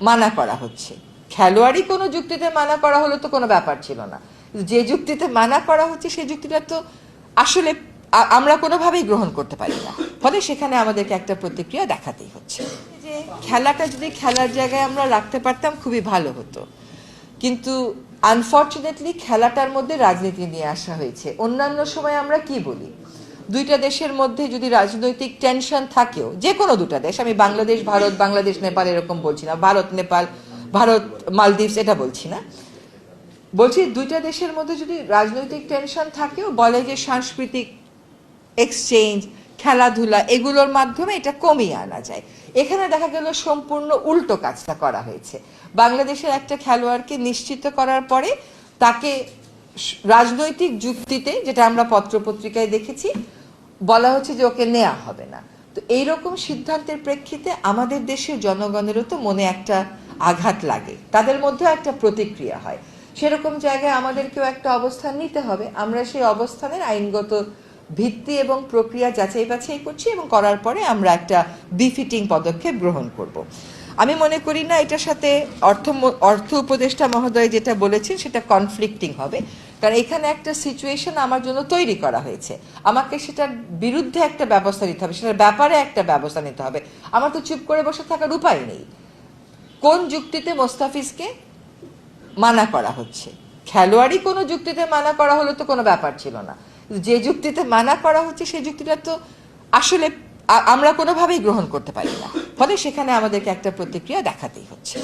মানা করা হচ্ছে। খেলোয়াড়ই কোনো যুক্তিতে মানা করা হলে তো কোনো ব্যাপার ছিল না, যে যুক্তিতে মানা করা হচ্ছে সেই যুক্তিটা তো আসলে আমরা কোনোভাবেই গ্রহণ করতে পারি না, ফলে সেখানে আমাদেরকে একটা প্রতিক্রিয়া দেখাতেই হচ্ছে। যে খেলাটা যদি খেলার জায়গায় আমরা রাখতে পারতাম খুবই ভালো হতো, কিন্তু আনফর্চুনেটলি খেলাটার মধ্যে রাজনীতি নিয়ে আসা হয়েছে। অন্যান্য সময় আমরা কি বলি, দুইটা দেশের মধ্যে যদি রাজনৈতিক টেনশন থাকেও, যে কোনো দুটা দেশ, আমি বাংলাদেশ ভারত, বাংলাদেশ নেপাল এরকম বলছি না, ভারত নেপাল, ভারত মালদ্বীপস এটা বলছি না, বলছি দুইটা দেশের মধ্যে যদি রাজনৈতিক টেনশন থাকেও বলে যে সাংস্কৃতিক এক্সচেঞ্জ, খেলাধুলা এগুলোর মাধ্যমে এটা কমিয়ে আনা যায়। এখানে দেখা গেল সম্পূর্ণ উল্টো কাজটা করা হয়েছে। বাংলাদেশের একটা খেলোয়াড়কে নিশ্চিত করার পরে তাকে রাজনৈতিক যুক্তিতে, যেটা আমরা পত্রপত্রিকায় দেখেছি, বলা হচ্ছে যে ওকে নেওয়া হবে না। তো এইরকম সিদ্ধান্তের প্রেক্ষিতে আমাদের দেশের জনগণেরও তো মনে একটা আঘাত লাগে, তাদের মধ্যেও একটা প্রতিক্রিয়া হয়। সেরকম জায়গায় আমাদেরকেও একটা অবস্থান নিতে হবে। আমরা সেই অবস্থানের আইনগত ভিত্তি এবং প্রক্রিয়া যাচাই বাছাই করছি এবং করার পরে আমরা একটা বিফিটিং পদক্ষেপ গ্রহণ করব। আমি মনে করি না এটার সাথে অর্থ উপদেষ্টা মহোদয় যেটা বলেছেন সেটা কনফ্লিক্টিং হবে, কারণ এখানে একটা সিচুয়েশন আমার জন্য তৈরি করা হয়েছে, আমাকে সেটার বিরুদ্ধে একটা ব্যবস্থা নিতে হবে, সেটার ব্যাপারে একটা ব্যবস্থা নিতে হবে। আমার তো চুপ করে বসে থাকার উপায় নেই। কোন যুক্তিতে মোস্তাফিজকে মানা করা হচ্ছে? খেলোয়াড়ই কোনো যুক্তিতে মানা করা হলে তো কোনো ব্যাপার ছিল না, যে যুক্তিতে মানা করা হচ্ছে সেই যুক্তিটা তো আসলে আমরা কোনোভাবেই গ্রহণ করতে পারি না, ফলে সেখানে আমাদেরকে একটা প্রতিক্রিয়া দেখাতেই হচ্ছে।